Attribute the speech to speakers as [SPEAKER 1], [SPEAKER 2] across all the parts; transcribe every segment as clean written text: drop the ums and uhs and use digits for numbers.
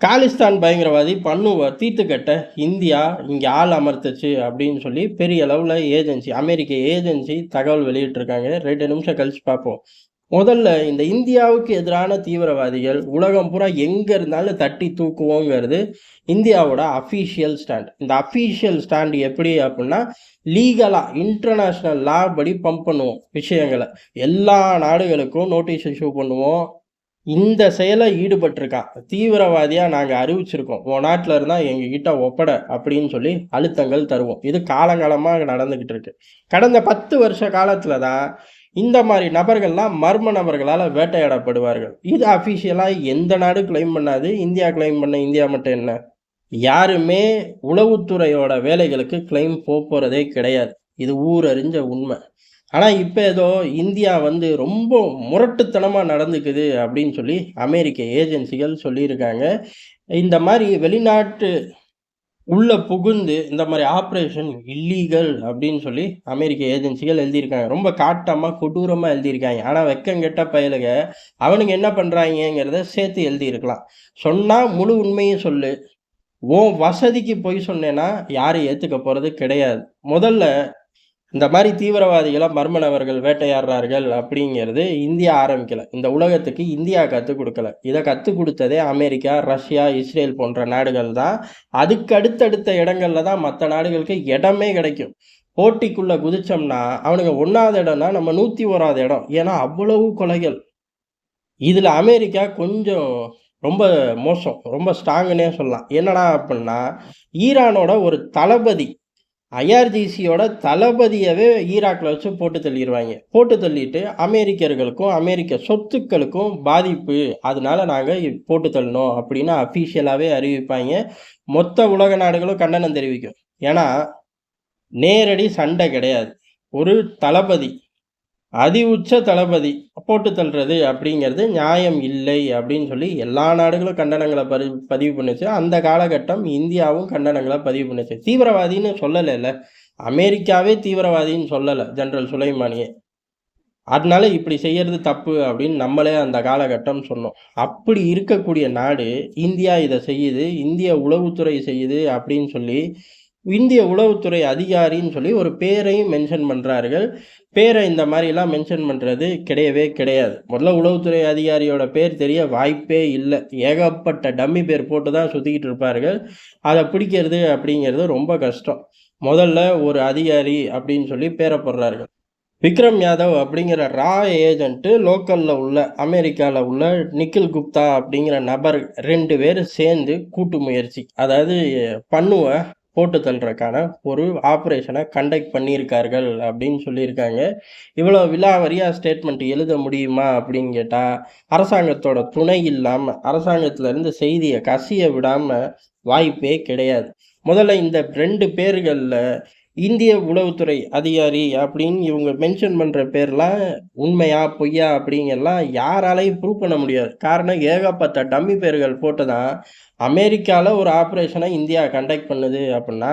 [SPEAKER 1] காலிஸ்தான் பயங்கரவாதி பண்ணுவ தீர்த்துக்கட்ட இந்தியா இங்கே ஆள் அமர்த்துச்சு அப்படின்னு சொல்லி பெரிய அளவில் அமெரிக்க ஏஜென்சி தகவல் வெளியிட்டிருக்காங்க. 2 நிமிஷம் கழிச்சு பார்ப்போம். முதல்ல இந்த இந்தியாவுக்கு எதிரான தீவிரவாதிகள் உலகம் பூரா எங்கே இருந்தாலும் தட்டி தூக்குவோங்கிறது இந்தியாவோட அஃபீஷியல் ஸ்டாண்ட். இந்த அஃபீஷியல் ஸ்டாண்ட் எப்படி அப்படின்னா, லீகலாக இன்டர்நேஷ்னல் லா படி பம்ப் பண்ணுவோம் விஷயங்களை. எல்லா நாடுகளுக்கும் நோட்டீஸ் இஷ்யூ பண்ணுவோம். இந்த செயலை ஈடுபட்டிருக்கான் தீவிரவாதியா நாங்க அறிவிச்சிருக்கோம், உன் நாட்டில் இருந்தா எங்ககிட்ட ஒப்பட அப்படின்னு சொல்லி அழுத்தங்கள் தருவோம். இது காலங்காலமா நடந்துகிட்டு இருக்கு. கடந்த 10 வருஷ காலத்துல தான் இந்த மாதிரி நபர்கள்லாம் மர்ம நபர்களால் வேட்டையாடப்படுவார்கள். இது அஃபிஷியலா எந்த நாடு கிளைம் பண்ணாது. இந்தியா கிளைம் பண்ண இந்தியா மட்டும் என்ன, யாருமே உளவுத்துறையோட வேலைகளுக்கு கிளைம் போறதே கிடையாது. இது ஊரறிஞ்ச உண்மை. ஆனால் இப்போ ஏதோ இந்தியா ரொம்ப முரட்டுத்தனமாக நடந்துக்குது அப்படின்னு சொல்லி அமெரிக்க ஏஜென்சிகள் சொல்லியிருக்காங்க. இந்த மாதிரி வெளிநாட்டு உள்ள புகுந்து இந்த மாதிரி ஆப்ரேஷன் இல்லீகல் அப்படின்னு சொல்லி அமெரிக்க ஏஜென்சிகள் எழுதியிருக்காங்க. ரொம்ப காட்டமாக கொடூரமாக எழுதியிருக்காங்க. ஆனால் வெக்கங்கெட்ட பயலுக அவனுங்க என்ன பண்ணுறாங்கிறத சேர்த்து எழுதியிருக்கலாம். சொன்னால் முழு உண்மையும் சொல்லு, உன் வசதிக்கு போய் சொன்னேன்னா யாரும் ஏற்றுக்க போகிறது கிடையாது. முதல்ல இந்த மாதிரி தீவிரவாதிகளை மர்ம நபர்கள் வேட்டையாடுறார்கள் அப்படிங்கிறது இந்தியா ஆரம்பிக்கல. இந்த உலகத்துக்கு இந்தியா கற்றுக் கொடுக்கல. இதை கற்றுக் கொடுத்ததே அமெரிக்கா, ரஷ்யா, இஸ்ரேல் போன்ற நாடுகள் தான். அதுக்கு அடுத்தடுத்த இடங்கள்ல தான் மற்ற நாடுகளுக்கு இடமே கிடைக்கும். போட்டிக்குள்ள குதிச்சோம்னா அவனுங்க 1வது இடம்னா நம்ம 101வது இடம். ஏன்னா அவ்வளவு கொலைகள். இதுல அமெரிக்கா கொஞ்சம் ரொம்ப மோசம், ரொம்ப ஸ்ட்ராங்குன்னே சொல்லலாம். என்னடா அப்படின்னா, ஈரானோட ஒரு தளபதி, ஐஆர்ஜிசியோட தளபதியவே ஈராக்கில் வச்சு போட்டு தள்ளிடுவாங்க. போட்டு தள்ளிட்டு அமெரிக்கர்களுக்கும் அமெரிக்க சொத்துக்களுக்கும் பாதிப்பு, அதனால நாங்கள் போட்டு தள்ளணும் அப்படின்னு அஃபீஷியலாகவே அறிவிப்பாங்க. மொத்த உலக நாடுகளும் கண்டனம் தெரிவிக்கும். ஏன்னா நேரடி சண்டை கிடையாது. ஒரு தளபதி, உச்ச தளபதி போட்டு தள்ளுறது அப்படிங்கிறது நியாயம் இல்லை அப்படின்னு சொல்லி எல்லா நாடுகளும் கண்டனங்களை பதிவு பண்ணுச்சு. அந்த காலகட்டம் இந்தியாவும் கண்டனங்களை பதிவு பண்ணுச்சு. தீவிரவாதின்னு சொல்லலைல்ல, அமெரிக்காவே தீவிரவாதின்னு சொல்லலை ஜெனரல் சுலைமானியே. அதனால இப்படி செய்யறது தப்பு அப்படின்னு நம்மளே அந்த காலகட்டம் சொன்னோம். அப்படி இருக்கக்கூடிய நாடு இந்தியா இதை செய்யுது, இந்திய உளவுத்துறை செய்யுது அப்படின்னு சொல்லி இந்திய உளவுத்துறை அதிகாரின்னு சொல்லி ஒரு பேரையும் மென்ஷன் பண்ணுறார்கள். பேரை இந்த மாதிரிலாம் மென்ஷன் பண்ணுறது கிடையவே கிடையாது. முதல்ல உளவுத்துறை அதிகாரியோட பேர் தெரிய வாய்ப்பே இல்லை. ஏகப்பட்ட டம்மி பேர் போட்டு தான் சுற்றிக்கிட்டு இருப்பார்கள். அதை பிடிக்கிறது அப்படிங்கிறது ரொம்ப கஷ்டம். முதல்ல ஒரு அதிகாரி அப்படின்னு சொல்லி பேரை போடுறார்கள். விக்ரம் யாதவ் அப்படிங்கிற ரா ஏஜென்ட்டு லோக்கலில் உள்ள அமெரிக்காவில் உள்ள நிக்கில் குப்தா அப்படிங்கிற நபர் 2 பேர் சேர்ந்து கூட்டு முயற்சி, அதாவது பண்ணுவ போட்டு தள்ளுறதுக்கான ஒரு ஆப்ரேஷனை கண்டக்ட் பண்ணியிருக்கார்கள் அப்படின்னு சொல்லியிருக்காங்க. இவ்வளோ விலாவரியாக ஸ்டேட்மெண்ட் எழுத முடியுமா அப்படின்னு கேட்டால், அரசாங்கத்தோட துணை இல்லாமல், அரசாங்கத்திலேருந்து செய்தியை கசிய விடாமல் வாய்ப்பே கிடையாது. முதல்ல இந்த 2 பேர்களில் இந்திய உளவுத்துறை அதிகாரி அப்படின்னு இவங்க மென்ஷன் பண்ணுற பேர்லாம் உண்மையா பொய்யா அப்படிங்கெல்லாம் யாராலையும் ப்ரூவ் பண்ண முடியாது. காரணம், ஏகப்பட்ட டம்மி பேர்கள் போட்டு தான் அமெரிக்காவில் ஒரு ஆப்ரேஷனை இந்தியா கண்டக்ட் பண்ணுது அப்படின்னா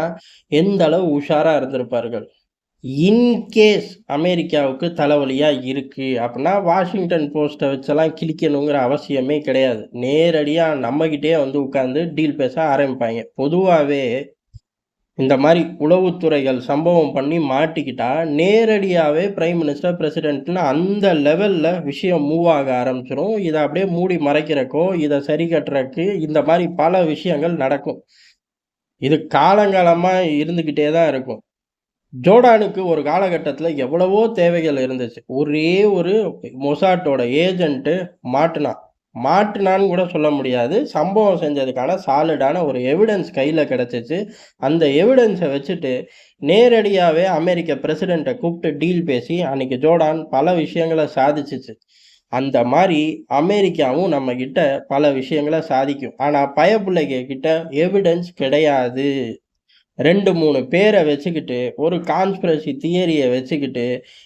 [SPEAKER 1] எந்த அளவு உஷாராக இருந்திருப்பார்கள். இன்கேஸ் அமெரிக்காவுக்கு தலைவலியாக இருக்குது அப்படின்னா வாஷிங்டன் போஸ்ட்டை வச்செல்லாம் கிழிக்கணுங்கிற அவசியமே கிடையாது. நேரடியாக நம்மகிட்டே உட்காந்து டீல் பேச ஆரம்பிப்பாங்க. பொதுவாகவே இந்த மாதிரி உளவுத்துறைகள் சம்பவம் பண்ணி மாட்டிக்கிட்டா நேரடியாகவே பிரைம் மினிஸ்டர், பிரசிடென்ட்னு அந்த லெவலில் விஷயம் மூவ் ஆக ஆரம்பிச்சிடும். இதை அப்படியே மூடி மறைக்கிறக்கோ, இதை சரி கட்டுறக்கு இந்த மாதிரி பல விஷயங்கள் நடக்கும். இது காலங்காலமாக இருந்துக்கிட்டே தான் இருக்கும். ஜோர்டானுக்கு ஒரு காலகட்டத்தில் எவ்வளவோ தேவைகள் இருந்துச்சு. ஒரே ஒரு மொசாட்டோட ஏஜென்ட்டு மாட்டுனான்னு கூட சொல்ல முடியாது. சம்பவம் செஞ்சதுக்கான சாலிடான ஒரு எவிடன்ஸ் கையில் கிடச்சிச்சு. அந்த எவிடன்ஸை வச்சுட்டு நேரடியாகவே அமெரிக்க பிரசிடெண்ட்டை கூப்பிட்டு டீல் பேசி அன்றைக்கி ஜோர்டான் பல விஷயங்களை சாதிச்சிச்சு. அந்த மாதிரி அமெரிக்காவும் நம்மக்கிட்ட பல விஷயங்களை சாதிக்கும். ஆனால் பயப்பிள்ளைங்க கிட்ட எவிடன்ஸ் கிடையாது. 2-3 பேரை வச்சுக்கிட்டு, ஒரு கான்ஸ்பிரசி தியரியை வச்சுக்கிட்டு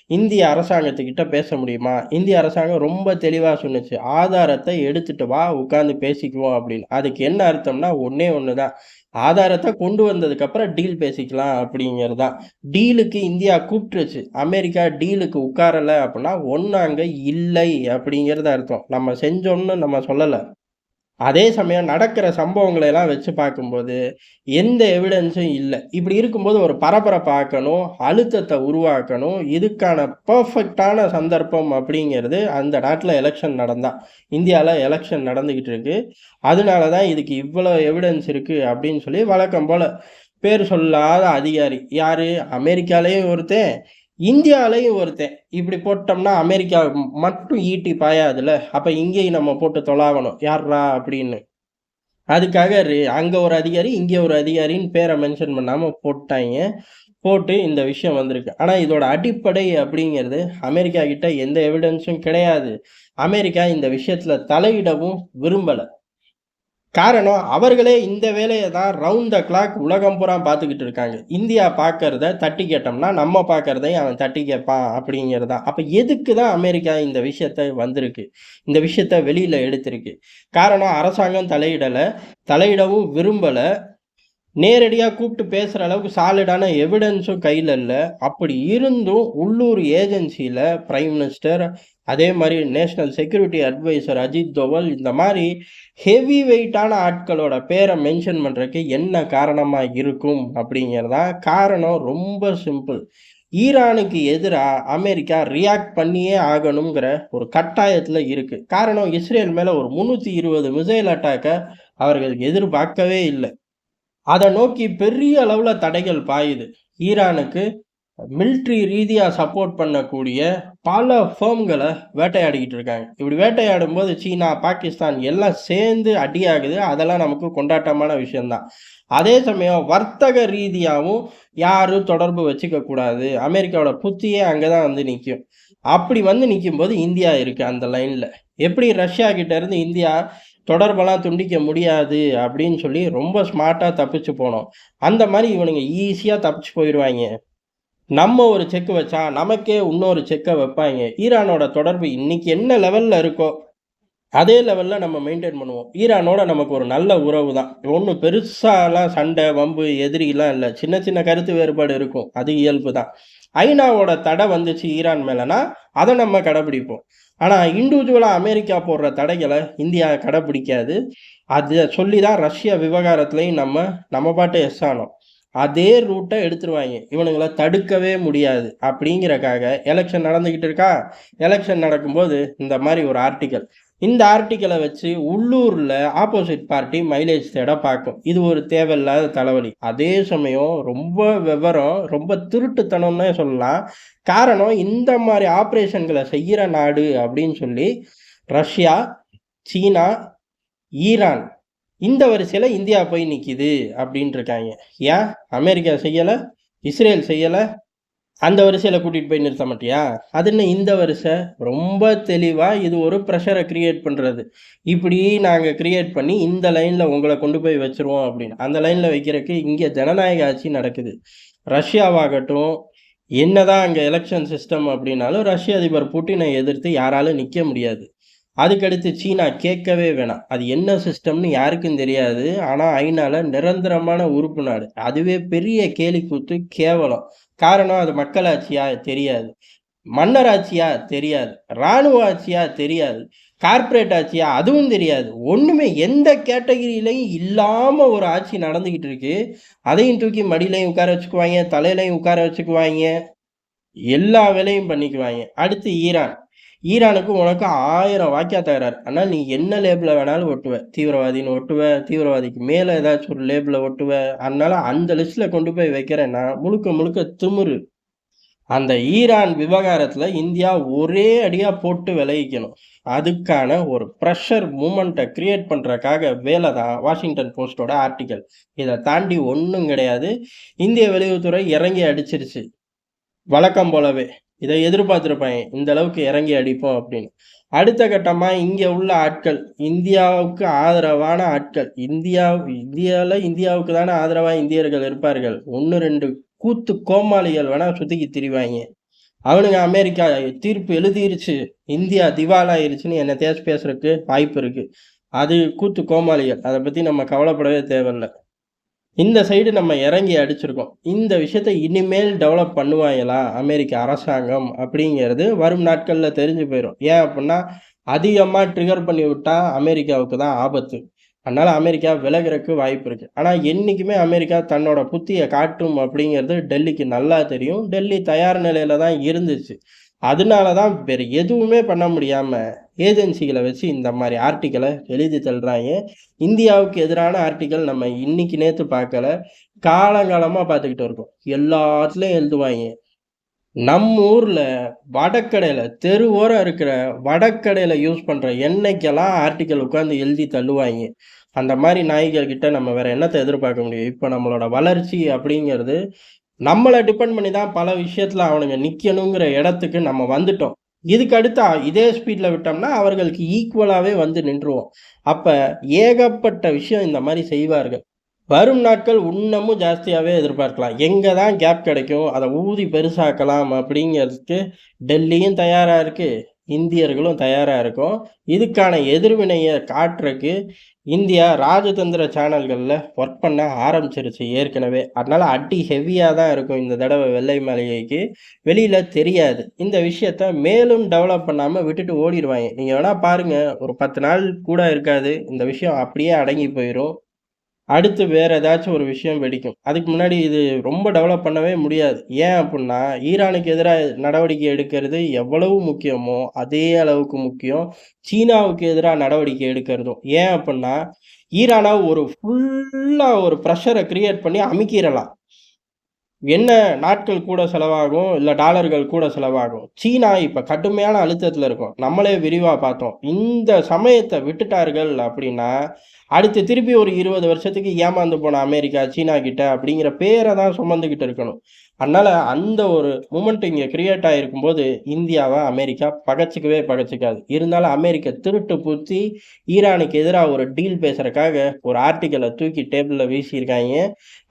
[SPEAKER 1] இந்திய அரசாங்கத்துக்கிட்ட பேச முடியுமா? இந்திய அரசாங்கம் ரொம்ப தெளிவாக சொன்னுச்சு, ஆதாரத்தை எடுத்துட்டு வா, உட்காந்து பேசிக்குவோம் அப்படின்னு. அதுக்கு என்ன அர்த்தம்னா ஒன்றே ஒன்று தான், ஆதாரத்தை கொண்டு வந்ததுக்கப்புறம் டீல் பேசிக்கலாம் அப்படிங்கிறது தான். டீலுக்கு இந்தியா கூப்பிட்டுருச்சு, அமெரிக்கா டீலுக்கு உட்காரலை அப்படின்னா ஒன்று அங்கே இல்லை அப்படிங்கிறது அர்த்தம். நம்ம செஞ்சோம்னு நம்ம சொல்லலை. அதே சமயம் நடக்கிற சம்பவங்களை எல்லாம் வச்சு பார்க்கும்போது, எந்த எவிடன்ஸும் இல்ல. இப்படி இருக்கும்போது ஒரு பரபரப்ப ஆக்கணும், அழுத்தத்த உருவாக்கணும். இதுக்கான பெர்ஃபெக்ட்டான சந்தர்ப்பம் அப்படிங்கிறது அந்த நாட்டுல எலக்ஷன் நடந்தா. இந்தியால எலக்ஷன் நடந்துகிட்டு இருக்கு. அதனால தான் இதுக்கு இவ்வளோ எவிடன்ஸ் இருக்கு அப்படின்னு சொல்லி வழக்கம் போல பேர் சொல்லாத அதிகாரி. யாரு? அமெரிக்காலயும் ஒருத்தன், இந்தியாலயும் ஒருத்தன். இப்படி போட்டோம்னா அமெரிக்கா மட்டும் ஈட்டி பாயாதுல்ல. அப்ப இங்கேயும் நம்ம போட்டு தொலாவணும். யார்றா அப்படின்னு. அதுக்காக அங்க ஒரு அதிகாரி, இங்க ஒரு அதிகாரின்னு பேரை மென்ஷன் பண்ணாம போட்டாய்ங்க. போட்டு இந்த விஷயம் வந்திருக்கு. ஆனா இதோட அடிப்படை அப்படிங்கிறது அமெரிக்கா கிட்ட எந்த எவிடன்ஸும் கிடையாது. அமெரிக்கா இந்த விஷயத்துல தலையிடவும் விரும்பல. காரணம், அவர்களே இந்த வேலைய தான் ரவுண்ட் த கிளாக் உலகம் பூரா பார்த்துக்கிட்டு இருக்காங்க. இந்தியா பார்க்கிறத தட்டி கேட்டோம்னா, நம்ம பார்க்கிறதையும் அவன் தட்டி கேட்பான் அப்படிங்கிறது தான். அப்ப எதுக்கு தான் அமெரிக்கா இந்த விஷயத்த வந்திருக்கு? இந்த விஷயத்த வெளியில எடுத்திருக்கு. காரணம் அரசாங்கம் தலையிடல, தலையிடவும் விரும்பல. நேரடியா கூப்பிட்டு பேசுற அளவுக்கு சாலிடான எவிடன்ஸும் கையில இல்ல. அப்படி இருந்தும் உள்ளூர் ஏஜென்சில பிரைம் மினிஸ்டர், அதே மாரி national security adviser Ajit Doval இந்த மாரி ஹெவி வெயிட்டான ஆட்களோட பேர மென்ஷன் பண்றதுக்கு என்ன காரணமா இருக்கும் அப்படிங்கிறது தான். காரணம் ரொம்ப சிம்பிள். ஈரானுக்கு எதிரா அமெரிக்கா ரியாக்ட் பண்ணியே ஆகணுங்கிற ஒரு கட்டாயத்துல இருக்கு. காரணம், இஸ்ரேல் மேல ஒரு 320 மிசைல் அட்டாக்க அவர்கள் எதிர்பார்க்கவே இல்ல. அத நோக்கி பெரிய அளவுல தடைகள் பாயுது. ஈரானுக்கு மிலிட்டரி ரீதியா சப்போர்ட் பண்ணக்கூடிய பல ஃபர்ம்கள வேட்டையாடிக்கிட்டு இருக்காங்க. இப்படி வேட்டையாடும்போது சீனா, பாகிஸ்தான் எல்லாம் சேர்ந்து அடியாகுது. அதெல்லாம் நமக்கு கொண்டாட்டமான விஷயம் தான். அதே சமயம் வர்த்தக ரீதியாவும் யாரும் தொடர்பு வச்சுக்க கூடாது. அமெரிக்காவோட புத்தியே அங்க தான் வந்து நிக்கும். அப்படி வந்து நிக்கும்போது இந்தியா இருக்கு அந்த லைன்ல. எப்படி ரஷ்யா கிட்ட இருந்து இந்தியா தொடர்பெல்லாம் துண்டிக்க முடியாது அப்படின்னு சொல்லி ரொம்ப ஸ்மார்ட்டா தப்பிச்சு போனோம். அந்த மாரி இவனுங்க ஈஸியா தப்பிச்சு போயிருவாய்ங்க. நம்ம ஒரு செக் வச்சா, நமக்கே இன்னொரு செக்க வைப்பாய்ங்க. ஈரானோட தொடர்பு இன்னைக்கு என்ன லெவல்ல இருக்கோ, அதே லெவல்ல நம்ம மெயின்டெயின் பண்ணுவோம். ஈரானோட நமக்கு ஒரு நல்ல உறவு தான். ஒண்ணும் பெருசாலாம் சண்டை, வம்பு, எதிரிலாம் இல்ல. சின்ன சின்ன கருத்து வேறுபாடு இருக்கும். அது இயல்பு தான். ஐநாவோட தடை வந்துச்சு ஈரான் மேலனா, அத நம்ம கடைபிடிப்போம். ஆனா இண்டிவிஜுவலா அமெரிக்கா போடுற தடைகள இந்தியா கடைபிடிக்காது. அத சொல்லி தான் ரஷ்யா விவகாரத்திலயும் நம்ம பாட்டு எஸ் ஆனோம். அதே ரூட்ட எடுத்துருவாய்ங்க. இவனுங்கள தடுக்கவே முடியாது. அப்படிங்கிறக்காக எலக்ஷன் நடந்துகிட்டு இருக்கா? எலக்ஷன் நடக்கும்போது இந்த மாரி ஒரு ஆர்டிக்கிள். இந்த ஆர்டிக்கிள வச்சு உள்ளூர்ல ஆப்போசிட் பார்ட்டி மைலேஜ் தேட பார்க்கும். இது ஒரு தேவையில்லாத தலைவலி. அதே சமயம் ரொம்ப விவரம், ரொம்ப திருட்டுத்தனம்னே சொல்லலாம். காரணம், இந்த மாரி ஆப்பரேஷன்கள செய்யற நாடு அப்படின்னு சொல்லி ரஷ்யா, சீனா, ஈரான் இந்த வரிசையில இந்தியா போய் நிக்குது அப்படின்னு இருக்காங்க. ஏன் அமெரிக்கா செய்யல? இஸ்ரேல் செய்யல? அந்த வரிசையில கூட்டிட்டு போய் நிறுத்த மாட்டியா? அது என்ன இந்த வரிசை? ரொம்ப தெளிவா இது ஒரு பிரஷர கிரியேட் பண்றது. இப்படி நாங்க கிரியேட் பண்ணி இந்த லைன்ல உங்கள கொண்டு போய் வச்சுருவோம் அப்படின்னு. அந்த லைன்ல வைக்கிறக்கு இங்க ஜனநாயக ஆட்சி நடக்குது. ரஷ்யாவாகட்டும், என்னதான் அங்க எலக்ஷன் சிஸ்டம் அப்படின்னாலும் ரஷ்ய அதிபர் புட்டினை எதிர்த்து யாராலும் நிக்க முடியாது. அதுக்கடுத்து சீனா கேட்கவே வேணாம். அது என்ன சிஸ்டம்னு யாருக்கும் தெரியாது. ஆனா ஐநால நிரந்தரமான உறுப்பு நாடு. அதுவே பெரிய கேலிக்கூத்து, கேவலம். காரணம், அது மக்களாட்சியா? தெரியாது. மன்னராட்சியா? தெரியாது. இராணுவ ஆட்சியா? தெரியாது. கார்ப்பரேட் ஆட்சியா? அதுவும் தெரியாது. ஒண்ணுமே எந்த கேட்டகரியிலயும் இல்லாம ஒரு ஆட்சி நடந்துகிட்டு இருக்கு. அதையும் தூக்கி மடியிலயும் உட்கார வச்சுக்குவாய்ங்க, தலையிலயும் உட்கார வச்சுக்குவாய்ங்க. எல்லா வேலையும் பண்ணிக்குவாய்ங்க. அடுத்து ஈரான். ஈரானுக்கும் உனக்கும் 1000 வாய்க்கா தகராறு. ஆனா நீ என்ன லேபிள வேணாலும் ஒட்டுவ. தீவிரவாதின்னு ஒட்டுவ, தீவிரவாதிக்கு மேல ஏதாச்சும் ஒரு லேபிள ஒட்டுவ. அதனால அந்த லிஸ்ட்ல கொண்டு போய் வைக்கிறேன்னா, முழுக்க முழுக்க திமிரு. அந்த ஈரான் விவகாரத்துல இந்தியா ஒரே அடியா போட்டு விளைவிக்கணும். அதுக்கான ஒரு பிரஷர் மூமெண்ட்ட கிரியேட் பண்றதுக்காக வேலை தான் வாஷிங்டன் போஸ்ட்டோட ஆர்டிக்கல். இத தாண்டி ஒண்ணும் கிடையாது. இந்திய வெளியுறவுத்துறை இறங்கி அடிச்சிருச்சு. வழக்கம் போலவே. இதை எதிர்பார்த்திருப்பாங்க. இந்த அளவுக்கு இறங்கி அடிப்போம் அப்படின்னு. அடுத்த கட்டமா இங்க உள்ள ஆட்கள், இந்தியாவுக்கு ஆதரவான ஆட்கள். இந்தியாவுக்கு தானே ஆதரவா இந்தியர்கள் இருப்பார்கள். 1, 2 கூத்து கோமாளிகள் வேணா சுத்திக்கு திரிவாய்ங்க. அவனுங்க அமெரிக்கா தீர்ப்பு எழுதிருச்சு, இந்தியா திவாலாயிருச்சுன்னு என்னத்தையாச்சும் பேசுறதுக்கு வாய்ப்பு இருக்கு. அது கூத்து கோமாளிகள். அத பத்தி நம்ம கவலைப்படவே தேவையில்ல. இந்த சைடு நம்ம இறங்கி அடிச்சிருக்கோம். இந்த விஷயத்த இனிமேல் டெவலப் பண்ணுவாங்களா அமெரிக்க அரசாங்கம் அப்படிங்கிறது வரும் நாட்கள்ல தெரிஞ்சு போயிரும். ஏன் அப்படின்னா, அதிகமா ட்ரிகர் பண்ணி விட்டா அமெரிக்காவுக்கு தான் ஆபத்து. அதனால அமெரிக்கா விலகுறதுக்கு வாய்ப்பு இருக்கு. ஆனா என்னைக்குமே அமெரிக்கா தன்னோட புத்திய காட்டும் அப்படிங்கிறது டெல்லிக்கு நல்லா தெரியும். டெல்லி தயார் நிலையில தான் இருந்துச்சு. அதனால தான் வேற எதுவுமே பண்ண முடியாம ஏஜென்சிகள வச்சு இந்த மாரி ஆர்டிக்கிள எழுதி தள்ளுறாய்ங்க. இந்தியாவுக்கு எதிரான ஆர்டிக்கிள் நம்ம இன்னைக்கு நேத்து பார்க்கல. காலங்காலமா பார்த்துக்கிட்டு இருக்கோம். எல்லாத்துலயும் எழுதுவாய்ங்க. நம்ம ஊர்ல வடக்கடையில தெருவோரம் இருக்கிற வடக்கடையில யூஸ் பண்ற எண்ணெய்க்கெல்லாம் ஆர்டிக்கிள் உட்கார்ந்து எழுதி தள்ளுவாய்ங்க. அந்த மாரி நாய்கள் கிட்ட நம்ம வேற என்னத்த எதிர்பார்க்க முடியும்? இப்ப நம்மளோட வளர்ச்சி அப்படிங்கிறது, நம்மள டிபெண்ட் பண்ணி தான் பல விஷயத்துல அவனுங்க நிக்கணுங்கிற இடத்துக்கு நம்ம வந்துட்டோம். இதுக்கு அடுத்து இதே ஸ்பீட்ல விட்டோம்னா, அவர்களுக்கு ஈக்குவலாவே வந்து நின்றுவோம். அப்ப ஏகப்பட்ட விஷயம் இந்த மாரி செய்வார்கள். வரும் நாட்கள் இன்னமும் ஜாஸ்தியாவே எதிர்பார்க்கலாம். எங்க தான் கேப் கிடைக்கும், அத ஊதி பெருசாக்கலாம் அப்படிங்கிறதுக்கு டெல்லியும் தயாரா இருக்கு. இந்தியர்களும் தயாரா இருக்கோம். இதுக்கான எதிர்வினைய காட்டுறக்கு இந்தியா ராஜதந்திர சேனல்கள்ல ஒர்க் பண்ண ஆரம்பிச்சிருச்சு ஏற்கனவே. அதனால அடி ஹெவியா தான் இருக்கும் இந்த தடவ வெள்ளை மாளிகைக்கு. வெளியில தெரியாது. இந்த விஷயத்த மேலும் டெவலப் பண்ணாம விட்டுட்டு ஓடிருவாய்ங்க. நீங்க வேணா பாருங்க, ஒரு 10 நாள் கூட இருக்காது. இந்த விஷயம் அப்படியே அடங்கி போயிரும். அடுத்து வேற ஏதாச்சும் ஒரு விஷயம் வெடிக்கும். அதுக்கு முன்னாடி இது ரொம்ப டெவலப் பண்ணவே முடியாது. ஏன் அப்புட்ன்னா, ஈரானுக்கு எதிரா நடவடிக்கை எடுக்கிறது எவ்வளவு முக்கியமோ, அதே அளவுக்கு முக்கியம் சீனாவுக்கு எதிரா நடவடிக்கை எடுக்கிறதும். ஏன் அப்புட்ன்னா, ஈரான ஒரு ஃபுல்லா ஒரு பிரஷர கிரியேட் பண்ணி அமுக்கிறலாம். என்ன நாட்கள் கூட செலவாகும், இல்ல டாலர்கள் கூட செலவாகும். சீனா இப்ப கடுமையான அழுத்தத்துல இருக்கும். நம்மளே விரிவா பார்த்தோம். இந்த சமயத்த விட்டுட்டார்கள் அப்படின்னா, அடுத்து திருப்பி ஒரு 20 வருஷத்துக்கு ஏமாந்து போன அமெரிக்கா, சீனா கிட்ட அப்படிங்கிற பேர தான் சுமந்துகிட்டு இருக்கணும். அதனால அந்த ஒரு மொமெண்ட் இங்க கிரியேட் ஆயிருக்கும்போது, இந்தியாவ அமெரிக்கா பகச்சுக்கவே பகச்சுக்காது. இருந்தாலும் அமெரிக்கா திருட்டு புத்தி ஈரானுக்கு எதிரா ஒரு டீல் பேசுறக்காக ஒரு ஆர்டிக்கிள தூக்கி டேபிள்ல வீசியிருக்காய்ங்க.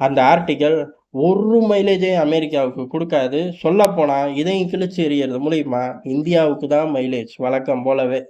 [SPEAKER 1] அந்த ஆர்டிக்கிள் ஒரு மைலேஜையும் அமெரிக்காவுக்கு குடுக்காது. சொல்லப்போனா இதையும் கிழிச்சு எறியறது மூலியமா இந்தியாவுக்கு தான் மைலேஜ் வழக்கம் போலவே.